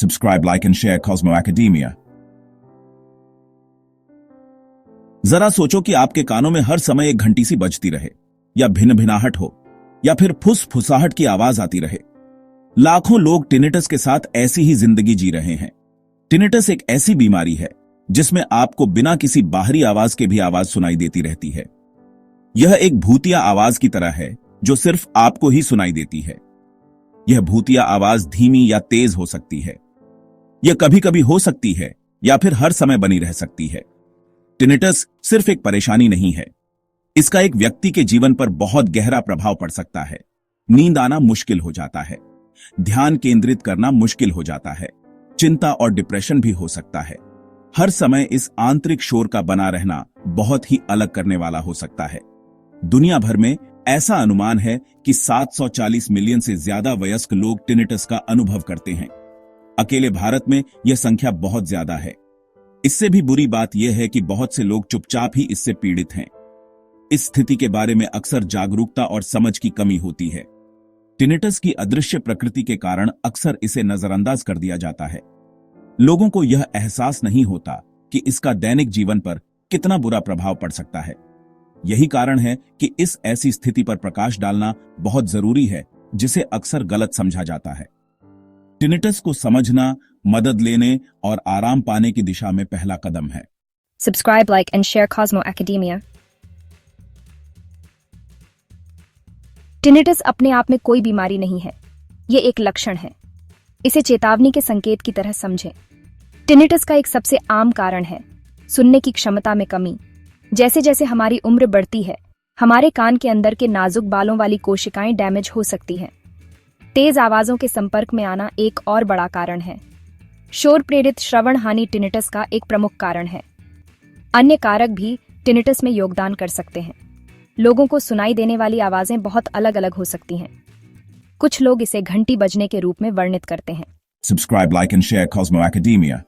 Subscribe, like and share Cosmo Academia. जरा सोचो कि आपके कानों में हर समय एक घंटी सी बजती रहे, या भिन-भिनाहट हो, या फिर फुस-फुसाहट की आवाज आती रहे। लाखों लोग टिनिटस के साथ ऐसी ही जिंदगी जी रहे हैं। टिनिटस एक ऐसी बीमारी है जिसमें आपको बिना किसी बाहरी आवाज के भी आवाज सुनाई देती रहती है। यह एक भूतिया आवाज की तरह है जो सिर्फ आपको ही सुनाई देती है। यह भूतिया आवाज धीमी या तेज हो सकती है। यह कभी कभी हो सकती है या फिर हर समय बनी रह सकती है। टिनिटस सिर्फ एक परेशानी नहीं है, इसका एक व्यक्ति के जीवन पर बहुत गहरा प्रभाव पड़ सकता है। नींद आना मुश्किल हो जाता है, ध्यान केंद्रित करना मुश्किल हो जाता है, चिंता और डिप्रेशन भी हो सकता है। हर समय इस आंतरिक शोर का बना रहना बहुत ही अलग करने वाला हो सकता है। दुनिया भर में ऐसा अनुमान है कि 740 मिलियन से ज्यादा वयस्क लोग टिनिटस का अनुभव करते हैं। अकेले भारत में यह संख्या बहुत ज्यादा है। इससे भी बुरी बात यह है कि बहुत से लोग चुपचाप ही इससे पीड़ित हैं। इस स्थिति के बारे में अक्सर जागरूकता और समझ की कमी होती है। टिनिटस की अदृश्य प्रकृति के कारण अक्सर इसे नजरअंदाज कर दिया जाता है। लोगों को यह एहसास नहीं होता कि इसका दैनिक जीवन पर कितना बुरा प्रभाव पड़ सकता है। यही कारण है कि इस ऐसी स्थिति पर प्रकाश डालना बहुत जरूरी है जिसे अक्सर गलत समझा जाता है। टिनिटस को समझना, मदद लेने और आराम पाने की दिशा में पहला कदम है। Subscribe, like and share Cosmo Academia. Tinnitus अपने आप में कोई बीमारी नहीं है, ये एक लक्षण है। इसे चेतावनी के संकेत की तरह समझें। टिनिटस का एक सबसे आम कारण है सुनने की क्षमता में कमी। जैसे जैसे हमारी उम्र बढ़ती है, हमारे कान के अंदर के नाजुक बालों वाली कोशिकाएं डैमेज हो सकती हैं। तेज आवाजों के संपर्क में आना एक और बड़ा कारण है। शोर प्रेरित श्रवण हानि टिनिटस का एक प्रमुख कारण है। अन्य कारक भी टिनिटस में योगदान कर सकते हैं। लोगों को सुनाई देने वाली आवाजें बहुत अलग अलग हो सकती हैं। कुछ लोग इसे घंटी बजने के रूप में वर्णित करते हैं। Subscribe, like and share Cosmo Academia.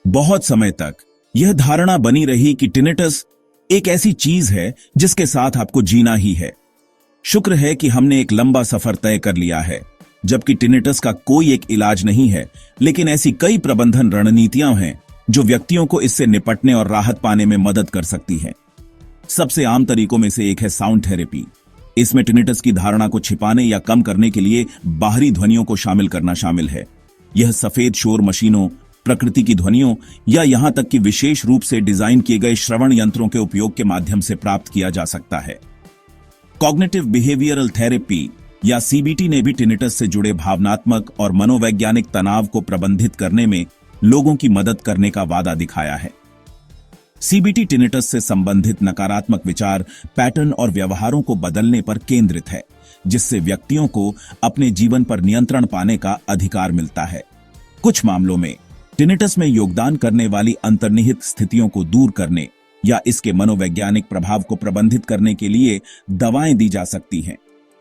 बहुत समय तक यह धारणा बनी रही कि टिनिटस एक ऐसी चीज है जिसके साथ आपको जीना ही है। शुक्र है कि हमने एक लंबा सफर तय कर लिया है। जबकि टिनिटस का कोई एक इलाज नहीं है, लेकिन ऐसी कई प्रबंधन रणनीतियां हैं जो व्यक्तियों को इससे निपटने और राहत पाने में मदद कर सकती हैं। सबसे आम तरीकों में से एक है साउंड थेरेपी। इसमें टिनिटस की धारणा को छिपाने या कम करने के लिए बाहरी ध्वनियों को शामिल करना शामिल है। यह सफेद शोर मशीनों, प्रकृति की ध्वनियों या यहां तक कि विशेष रूप से डिजाइन किए गए श्रवण यंत्रों के उपयोग के माध्यम से प्राप्त किया जा सकता है। कॉग्निटिव बिहेवियरल थेरेपी या सीबीटी ने भी टिनिटस से जुड़े भावनात्मक और मनोवैज्ञानिक तनाव को प्रबंधित करने में लोगों की मदद करने का वादा दिखाया है। सीबीटी टिनिटस से संबंधित नकारात्मक विचार, पैटर्न और व्यवहारों को बदलने पर केंद्रित है, जिससे व्यक्तियों को अपने जीवन पर नियंत्रण पाने का अधिकार मिलता है। कुछ मामलों में टिनिटस में योगदान करने वाली अंतर्निहित स्थितियों को दूर करने या इसके मनोवैज्ञानिक प्रभाव को प्रबंधित करने के लिए दवाएं दी जा सकती हैं।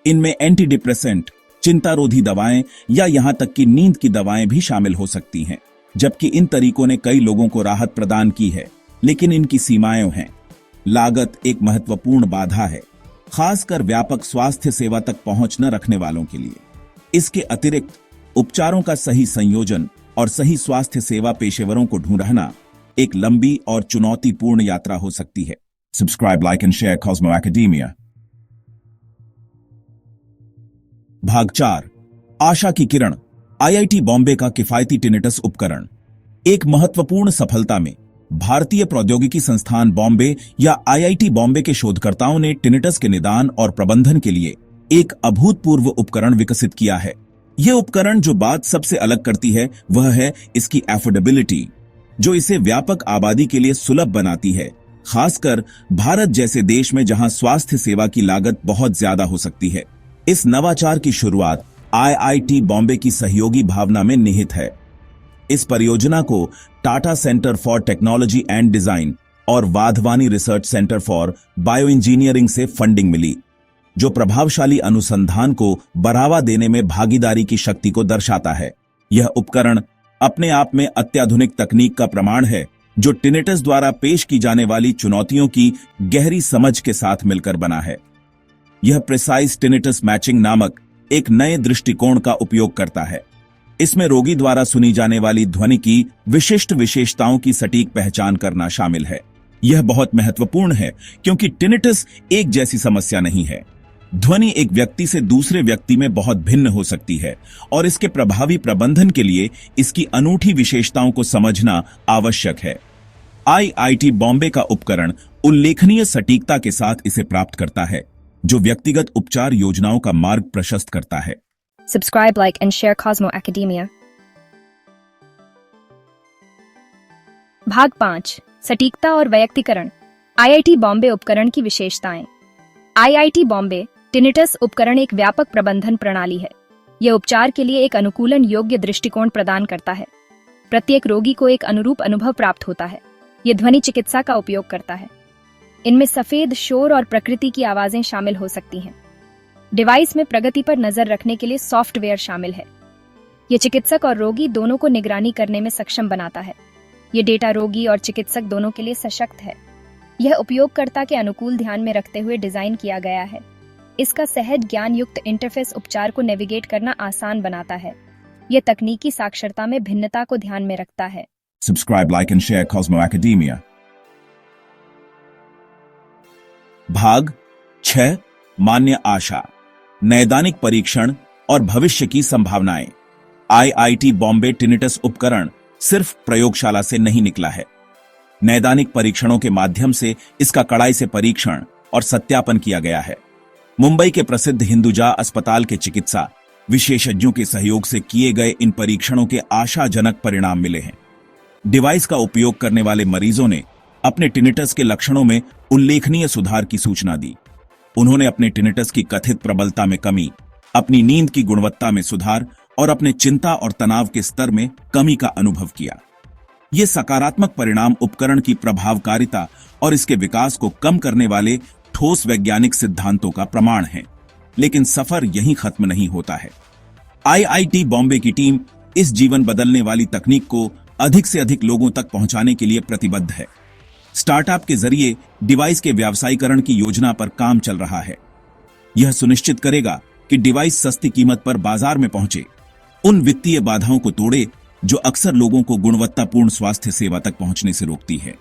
इनमें एंटी डिप्रेसेंट, चिंतारोधी दवाएं या यहां तक कि नींद की दवाएं भी शामिल हो सकती हैं। जबकि इन तरीकों ने कई लोगों को राहत प्रदान की है, लेकिन इनकी सीमाएं हैं। लागत एक महत्वपूर्ण बाधा है, खासकर व्यापक स्वास्थ्य सेवा तक पहुंच न रखने वालों के लिए। इसके अतिरिक्त उपचारों का सही संयोजन और सही स्वास्थ्य सेवा पेशेवरों को ढूंढना एक लंबी और चुनौतीपूर्ण यात्रा हो सकती है। Subscribe, like and share Cosmo Academia. भाग 4, आशा की किरण। आईआईटी बॉम्बे का किफायती टिनिटस उपकरण। एक महत्वपूर्ण सफलता में भारतीय प्रौद्योगिकी संस्थान बॉम्बे या आईआईटी बॉम्बे के शोधकर्ताओं ने टिनिटस के निदान और प्रबंधन के लिए एक अभूतपूर्व उपकरण विकसित किया है। यह उपकरण जो बात सबसे अलग करती है वह है इसकी एफोर्डेबिलिटी, जो इसे व्यापक आबादी के लिए सुलभ बनाती है, खासकर भारत जैसे देश में जहां स्वास्थ्य सेवा की लागत बहुत ज्यादा हो सकती है। इस नवाचार की शुरुआत आईआईटी बॉम्बे की सहयोगी भावना में निहित है। इस परियोजना को Tata centre for technology and design और Wadhwani research centre for bio engineering से फंडिंग मिली, जो प्रभावशाली अनुसंधान को बढ़ावा देने में भागीदारी की शक्ति को दर्शाता है। यह उपकरण अपने आप में अत्याधुनिक तकनीक का प्रमाण है, जो टिनिटस द्वारा पेश की जाने वाली चुनौतियों की गहरी समझ के साथ मिलकर बना है। यह प्रिसाइज टिनिटस मैचिंग नामक एक नए दृष्टिकोण का उपयोग करता है। इसमें रोगी द्वारा सुनी जाने वाली ध्वनि की विशिष्ट विशेषताओं की सटीक पहचान करना शामिल है। यह बहुत महत्वपूर्ण है क्योंकि टिनिटस एक जैसी समस्या नहीं है। ध्वनि एक व्यक्ति से दूसरे व्यक्ति में बहुत भिन्न हो सकती है और इसके प्रभावी प्रबंधन के लिए इसकी अनूठी विशेषताओं को समझना आवश्यक है। आईआईटी बॉम्बे का उपकरण उल्लेखनीय सटीकता के साथ इसे प्राप्त करता है, जो व्यक्तिगत उपचार योजनाओं का मार्ग प्रशस्त करता है। Subscribe, like, and share Cosmo Academia. भाग 5, सटीकता और वैयक्तिकरण। आईआईटी बॉम्बे उपकरण की विशेषताएं। आईआईटी बॉम्बे टिनिटस उपकरण एक व्यापक प्रबंधन प्रणाली है। यह उपचार के लिए एक अनुकूलन योग्य दृष्टिकोण प्रदान करता है। प्रत्येक रोगी को एक अनुरूप अनुभव प्राप्त होता है। यह ध्वनि चिकित्सा का उपयोग करता है। इनमें सफेद, शोर और प्रकृति की आवाजें शामिल हो सकती हैं। डिवाइस में प्रगति पर नजर रखने के लिए सॉफ्टवेयर शामिल है। यह चिकित्सक और रोगी दोनों को निगरानी करने में सक्षम बनाता है। यह डेटा रोगी और चिकित्सक दोनों के लिए सशक्त है। यह उपयोगकर्ता के अनुकूल ध्यान में रखते हुए डिजाइन किया गया है। इसका सहज ज्ञान युक्त इंटरफेस उपचार को नेविगेट करना आसान बनाता है। यह तकनीकी साक्षरता में भिन्नता को ध्यान में रखता है। Subscribe, like, and share Cosmo Academia. भाग 6, मान्य आशा, नैदानिक परीक्षण और भविष्य की संभावनाएं। आईआईटी बॉम्बे टिनिटस उपकरण सिर्फ प्रयोगशाला से नहीं निकला है। नैदानिक परीक्षणों के माध्यम से इसका कड़ाई से परीक्षण और सत्यापन किया गया है। मुंबई के प्रसिद्ध हिंदुजा अस्पताल के चिकित्सा विशेषज्ञों के सहयोग से किए गए इन परीक्षणों के आशाजनक परिणाम मिले हैं। डिवाइस का उपयोग करने वाले मरीजों ने अपने टिनिटस के लक्षणों में उल्लेखनीय सुधार की सूचना दी। उन्होंने अपने टिनिटस की कथित प्रबलता में कमी, अपनी नींद की गुणवत्ता में सुधार और अपने चिंता और तनाव के स्तर में कमी का अनुभव किया। ये सकारात्मक परिणाम उपकरण की प्रभावकारिता और इसके विकास को कम करने वाले ठोस वैज्ञानिक सिद्धांतों का प्रमाण है। लेकिन सफर यहीं खत्म नहीं होता है। आईआईटी बॉम्बे की टीम इस जीवन बदलने वाली तकनीक को अधिक से अधिक लोगों तक पहुंचाने के लिए प्रतिबद्ध है। स्टार्टअप के जरिए डिवाइस के व्यावसायीकरण की योजना पर काम चल रहा है। यह सुनिश्चित करेगा कि डिवाइस सस्ती कीमत पर बाजार में पहुंचे, उन वित्तीय बाधाओं को तोड़े जो अक्सर लोगों को गुणवत्तापूर्ण स्वास्थ्य सेवा तक पहुंचने से रोकती है।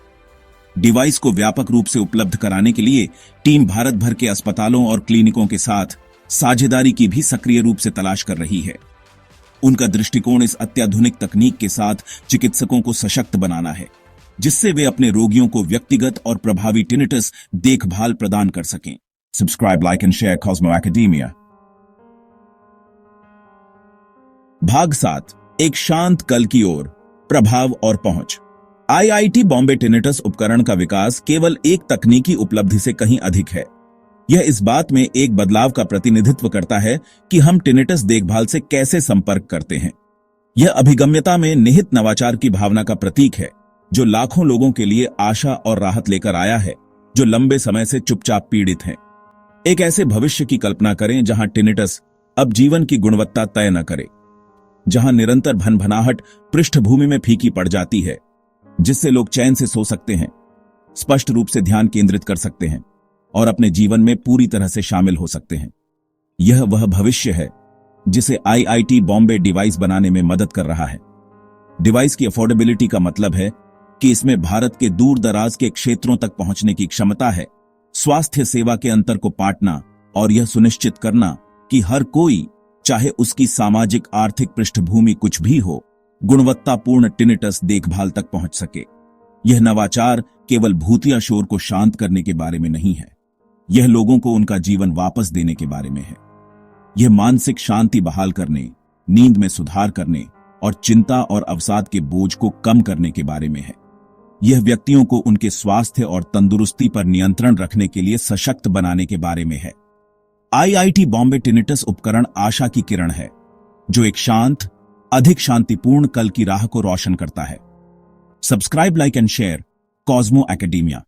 डिवाइस को व्यापक रूप से उपलब्ध कराने के लिए टीम भारत भर के अस्पतालों और क्लिनिकों के साथ साझेदारी की भी सक्रिय रूप से तलाश कर रही है। उनका दृष्टिकोण इस अत्याधुनिक तकनीक के साथ चिकित्सकों को सशक्त बनाना है, जिससे वे अपने रोगियों को व्यक्तिगत और प्रभावी टिनिटस देखभाल प्रदान कर सकें। Subscribe, like and share Cosmo academia. भाग 7, एक शांत कल की ओर, प्रभाव और पहुंच। आईआईटी बॉम्बे टिनिटस उपकरण का विकास केवल एक तकनीकी उपलब्धि से कहीं अधिक है। यह इस बात में एक बदलाव का प्रतिनिधित्व करता है कि हम टिनिटस देखभाल से कैसे संपर्क करते हैं। यह अभिगम्यता में निहित नवाचार की भावना का प्रतीक है, जो लाखों लोगों के लिए आशा और राहत लेकर आया है, जो लंबे समय से चुपचाप पीड़ित हैं। एक ऐसे भविष्य की कल्पना करें जहां टिनिटस अब जीवन की गुणवत्ता तय न करे, जहां निरंतर भनभनाहट पृष्ठभूमि में फीकी पड़ जाती है, जिससे लोग चैन से सो सकते हैं, स्पष्ट रूप से ध्यान केंद्रित कर सकते हैं और अपने जीवन में पूरी तरह से शामिल हो सकते हैं। यह वह भविष्य है जिसे आईआईटी बॉम्बे डिवाइस बनाने में मदद कर रहा है। डिवाइस की अफोर्डेबिलिटी का मतलब है कि इसमें भारत के दूर दराज के क्षेत्रों तक पहुंचने की क्षमता है, स्वास्थ्य सेवा के अंतर को पाटना और यह सुनिश्चित करना कि हर कोई, चाहे उसकी सामाजिक आर्थिक पृष्ठभूमि कुछ भी हो, गुणवत्तापूर्ण टिनिटस देखभाल तक पहुंच सके। यह नवाचार केवल भूतिया शोर को शांत करने के बारे में नहीं है, यह लोगों को उनका जीवन वापस देने के बारे में है। यह मानसिक शांति बहाल करने, नींद में सुधार करने और चिंता और अवसाद के बोझ को कम करने के बारे में है। यह व्यक्तियों को उनके स्वास्थ्य और तंदुरुस्ती पर नियंत्रण रखने के लिए सशक्त बनाने के बारे में है। आईआईटी बॉम्बे टिनिटस उपकरण आशा की किरण है, जो एक शांत, अधिक शांतिपूर्ण कल की राह को रोशन करता है। Subscribe, like and share Cosmo academia.